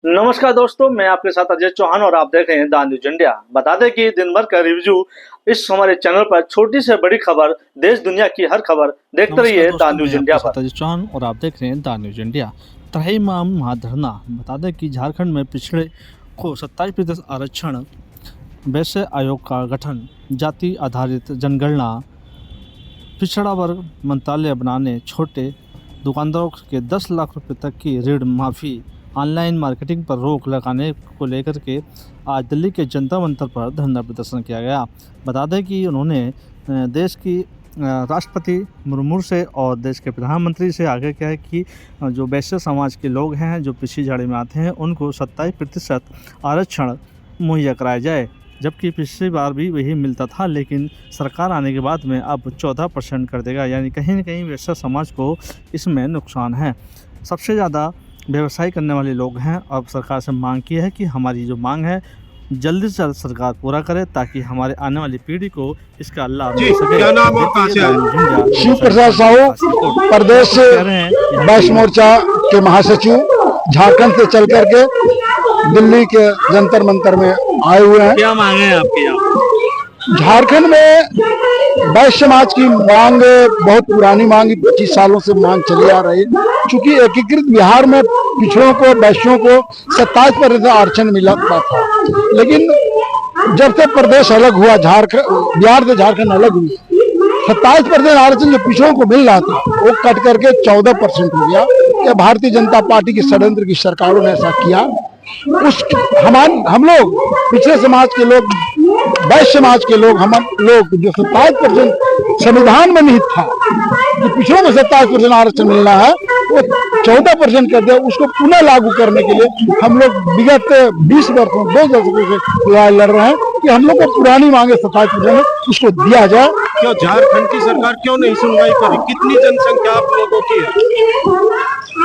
नमस्कार दोस्तों, मैं आपके साथ अजय चौहान और आप देख रहे हैं द न्यूज इंडिया। बता दें कि दिन भर का रिव्यू इस हमारे चैनल पर छोटी से बड़ी खबर, देश दुनिया की हर खबर देखते रहिए द न्यूज इंडिया पर। अजय चौहान और आप देख रहे हैं द न्यूज इंडिया। त्रही-माम महाधरना। बता दें कि झारखंड में पिछड़े को 27% आरक्षण, वैश्य आयोग का गठन, जाति आधारित जनगणना, पिछड़ा वर्ग मंत्रालय बनाने, छोटे दुकानदारों के 10 लाख रुपए तक की ऋण माफ़ी, ऑनलाइन मार्केटिंग पर रोक लगाने को लेकर के आज दिल्ली के जंतर मंतर पर धरना प्रदर्शन किया गया। बता दें कि उन्होंने देश की राष्ट्रपति मुर्मू से और देश के प्रधानमंत्री से आगे किया है कि जो वैश्य समाज के लोग हैं, जो पिछड़ी झाड़ी में आते हैं, उनको 27% आरक्षण मुहैया कराया जाए। जबकि पिछली बार भी वही मिलता था, लेकिन सरकार आने के बाद में अब 14% कर देगा। यानी कहीं न कहीं वैश्य समाज को इसमें नुकसान है। सबसे ज़्यादा व्यवसाय करने वाले लोग हैं। अब सरकार से मांग की है कि हमारी जो मांग है जल्दी से जल्द सरकार पूरा करे, ताकि हमारे आने वाली पीढ़ी को इसका लाभ मिल सके। क्या नाम और कहां से आए? शिव प्रसाद साहू, प्रदेश से वैश्य मोर्चा के महासचिव, झारखंड से चल करके दिल्ली के जंतर मंतर में आए हुए हैं। क्या मांगे हैं आपके यहाँ? झारखंड में वैश्य समाज की मांग बहुत पुरानी मांग, 25 सालों से मांग चली आ रही है। चूंकि एकीकृत बिहार में पिछड़ों को, वैश्यों को 27% आरक्षण मिला था, लेकिन जब से प्रदेश अलग हुआ, बिहार से झारखंड अलग हुई, 27% आरक्षण जो पिछड़ों को मिल रहा था वो कट करके 14% हो गया। ये भारतीय जनता पार्टी की षड्यंत्र की सरकारों ने ऐसा किया। हम लोग पिछड़े समाज के लोग, वैश्य समाज के लोग, हम लोग जो 27% संविधान में निहित था, जो पिछड़ों को 27% आरक्षण मिलना है, वो 14% कर दिया। उसको पुनः लागू करने के लिए हम लोग विगत 20 वर्षों 2 दशकों से लड़ाई लड़ रहे हैं कि हम लोग को पुरानी मांगे 27% उसको दिया जाए। क्यों झारखंड की सरकार क्यों नहीं सुनवाई करी? कितनी जनसंख्या आप लोगों की है?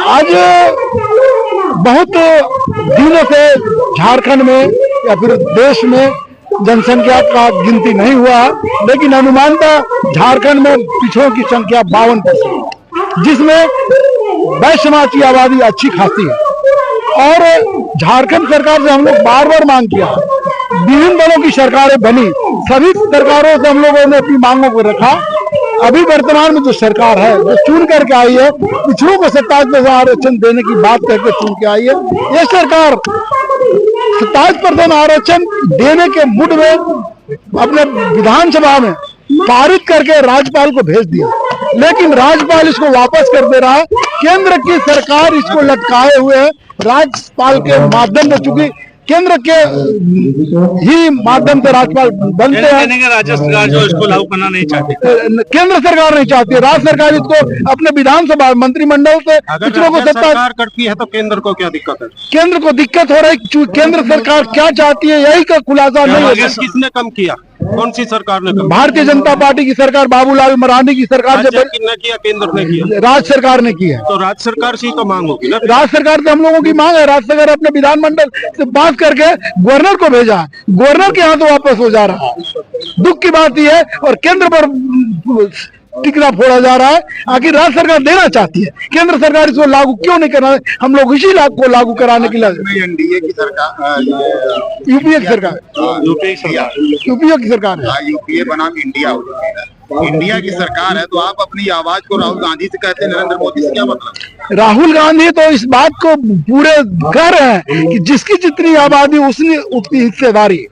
आज बहुत दिनों से झारखंड में या फिर देश में जनसंख्या का गिनती नहीं हुआ, लेकिन अनुमानतः झारखंड में पिछड़ों की संख्या 52%, जिसमें वैश्य समाज की आबादी अच्छी खासी है। और झारखंड सरकार से हम लोग बार बार मांग किया, विभिन्न दलों की सरकारें बनी, सभी सरकारों से हम लोगों ने अपनी मांगों को रखा। अभी वर्तमान में जो सरकार है, जो चुन करके आई है, पिछड़ों को 27% आरक्षण देने की बात करके चुन के आई है, ये सरकार 27% आरक्षण देने के मुड में अपने विधानसभा में पारित करके राज्यपाल को भेज दिया, लेकिन राज्यपाल इसको वापस कर दे रहा है। केंद्र की सरकार इसको लटकाए हुए है राज्यपाल के माध्यम से, चूंकि केंद्र के ही माध्यम से राज्यपाल बनते हैं। राज्य सरकार जो इसको लागू करना नहीं चाहती, केंद्र सरकार नहीं चाहती, राज्य सरकार इसको अपने विधानसभा मंत्रिमंडल से पिछड़ों को सरकार करती है तो केंद्र को क्या दिक्कत है? केंद्र को दिक्कत हो रही। केंद्र सरकार क्या चाहती है, यही का खुलासा नहीं हो। किसने कम किया? कौन सी सरकार ने कम? भारतीय जनता पार्टी की सरकार, बाबूलाल मरांडी की सरकार से किया, केंद्र ने किया, राज्य सरकार ने की है। तो राज्य सरकार से तो मांग होगी ना? राज्य सरकार से हम लोगों की मांग है, राज्य सरकार अपने विधानमंडल से बात करके गवर्नर को भेजा है, गवर्नर के यहाँ तो वापस हो जा रहा है। दुख की बात यह है, और केंद्र पर टिकरा फोड़ा जा रहा है। आखिर राज्य सरकार देना चाहती है, केंद्र सरकार इसको लागू क्यों नहीं करा? हम लोग इसी को लागू कराने के लिए एनडीए की सरकार, यूपीए की सरकार, यूपीए की सरकार है। यूपीए बनाम इंडिया हो गया। इंडिया की सरकार है तो आप अपनी आवाज को राहुल गांधी से कहते हैं, नरेंद्र मोदी से क्या मतलब? राहुल गांधी तो इस बात को पूरे कर रहे हैं कि जिसकी जितनी आबादी उसने उतनी हिस्सेदारी।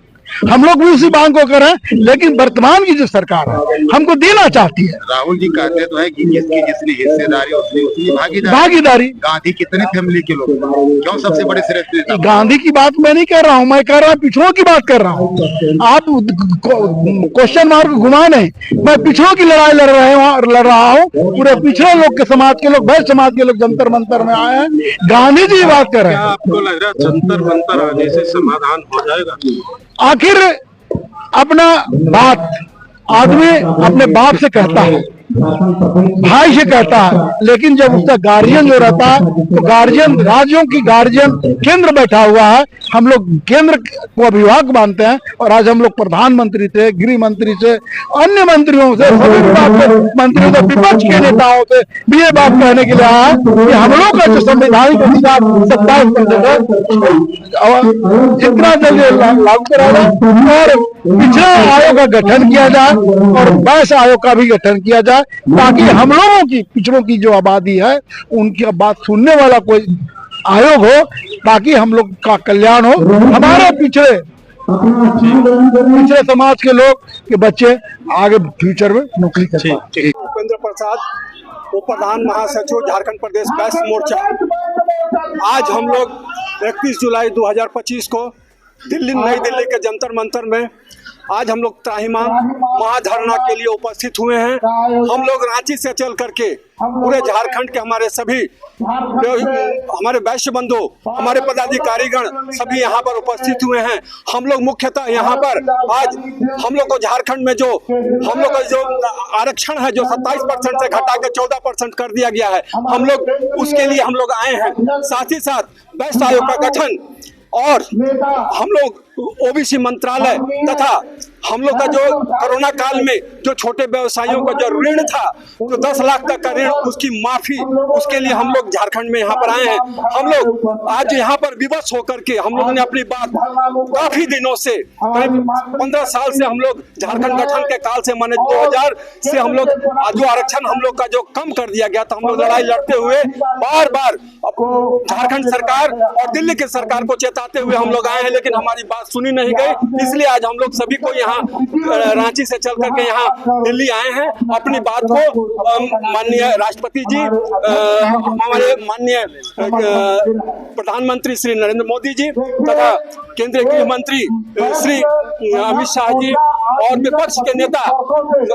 हम लोग भी उसी मांग को कर रहे हैं, लेकिन वर्तमान की जो सरकार है हमको देना चाहती है। राहुल जी कहते तो है कि जिसकी जितनी हिस्सेदारी उतनी भागीदारी। गांधी कितने फैमिली के लोग, क्यों सबसे बड़े श्रेष्ठ नेता? गांधी की बात मैं नहीं कर रहा हूँ, मैं कर रहा हूँ पिछड़ों की बात कर रहा हूँ। आप क्वेश्चन मार्क घुमा नहीं, मैं पिछड़ों की लड़ाई लड़ रहा हूँ। पूरे पिछड़े लोग के समाज के लोग, वैश्य समाज के लोग जंतर मंतर में आए हैं, गांधी जी बात कर रहे हैं। आपको लग रहा है जंतर मंतर आने से समाधान हो जाएगा? आखिर अपना बात आदमी अपने बाप से कहता है, भाई से कहता है, लेकिन जब उसका गार्जियन जो रहता है तो गार्जियन, राज्यों की गार्जियन केंद्र बैठा हुआ है। हम लोग केंद्र को अभिभावक मानते हैं और आज हम लोग प्रधानमंत्री से, गृह मंत्री से, अन्य मंत्रियों से, सभी विभाग के मंत्रियों से, विपक्ष के नेताओं से भी ये बात कहने के लिए आया है कि हम लोग का जो संवैधानिक अधिकार 27% है, जितना जल्दी लागू करा जाए और पिछड़ा आयोग का गठन किया जाए और वैश्य आयोग का भी गठन किया जाए, ताकि हम लोगों की, पिछड़ों की जो आबादी है उनकी बात सुनने वाला कोई आयोग हो, ताकि हम लोग का कल्याण हो। हमारे पिछड़े समाज के लोग के बच्चे आगे फ्यूचर में नौकरी कर पाए। उपेंद्र प्रसाद, उप प्रधान महासचिव झारखंड प्रदेश वैश्य मोर्चा। आज हम लोग 31 जुलाई 2025 को नई दिल्ली के जंतर मंतर में आज हम लोग त्राहिमाम महाधरना के लिए उपस्थित हुए हैं। हम लोग रांची से चल करके पूरे झारखंड के हमारे सभी हमारे वैश्य बंधु, हमारे पदाधिकारीगण सभी यहाँ पर उपस्थित हुए हैं। हम लोग मुख्यतः यहाँ पर आज हम लोग को झारखंड में जो हम लोग का जो आरक्षण है, जो 27% से घटा के 14% कर दिया गया है, हम लोग उसके लिए हम लोग आए हैं। साथ ही साथ वैश्य आयोग का गठन और हम लोग ओबीसी मंत्रालय तथा हम लोग का जो कोरोना काल में जो छोटे व्यवसायियों का जो ऋण था, जो 10 लाख तक का ऋण, उसकी माफी, उसके लिए हम लोग झारखंड में यहाँ पर आए हैं। हम लोग आज यहाँ पर विवश होकर के हम लोगों ने अपनी बात काफी दिनों से, करीब 15 साल से हम लोग झारखंड गठन के काल से, माने 2000 से हम लोग जो आरक्षण हम लोग का जो कम कर दिया गया था, हम लोग लड़ाई लड़ते हुए बार बार झारखंड सरकार और दिल्ली की सरकार को चेताते हुए हम लोग आए हैं, लेकिन हमारी बात सुनी नहीं गई। इसलिए आज हम लोग सभी को यहाँ रांची से चल करके यहाँ दिल्ली आए हैं। अपनी बात को माननीय राष्ट्रपति जी, हमारे माननीय प्रधानमंत्री श्री नरेंद्र मोदी जी तथा केंद्रीय गृह मंत्री श्री अमित शाह जी और विपक्ष के नेता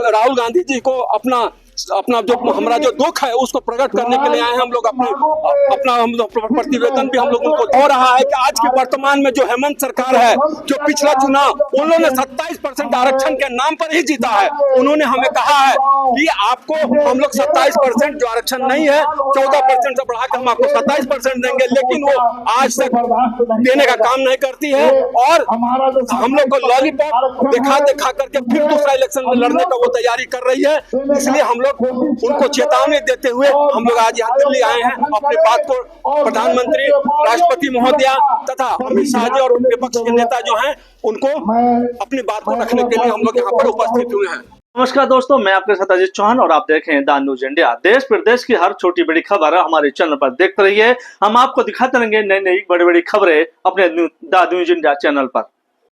राहुल गांधी जी को अपना जो हमारा जो दुख है उसको प्रकट करने के लिए आए हैं। हम लोग अपना हम लोग प्रतिवेदन भी हम लोग उनको हो रहा है कि आज के वर्तमान में जो हेमंत सरकार है, जो पिछला चुनाव उन्होंने 27% आरक्षण के नाम पर ही जीता है। उन्होंने हमें कहा है कि आपको हम लोग 27% जो आरक्षण नहीं है 14% से बढ़ा के हम आपको 27% देंगे, लेकिन वो आज तक देने का काम नहीं करती है और हम लोग को लॉलीपॉप दिखा करके फिर दूसरा इलेक्शन में लड़ने का वो तैयारी कर रही है। इसलिए हम लोग उनको चेतावनी देते हुए हम लोग आज यहाँ दिल्ली आए हैं। अपनी बात को प्रधानमंत्री, राष्ट्रपति महोदया तथा अमित शाह जी और विपक्ष के नेता जो हैं उनको अपनी बात को रखने के लिए हम लोग यहाँ पर उपस्थित हुए हैं। नमस्कार दोस्तों, मैं आपके साथ अजीत चौहान और आप देख रहे हैं द न्यूज इंडिया। देश प्रदेश की हर छोटी बड़ी खबर हमारे चैनल पर देखते रहिए। हम आपको दिखाते रहेंगे नई नई बड़ी बड़ी खबरें अपने द न्यूज इंडिया चैनल पर।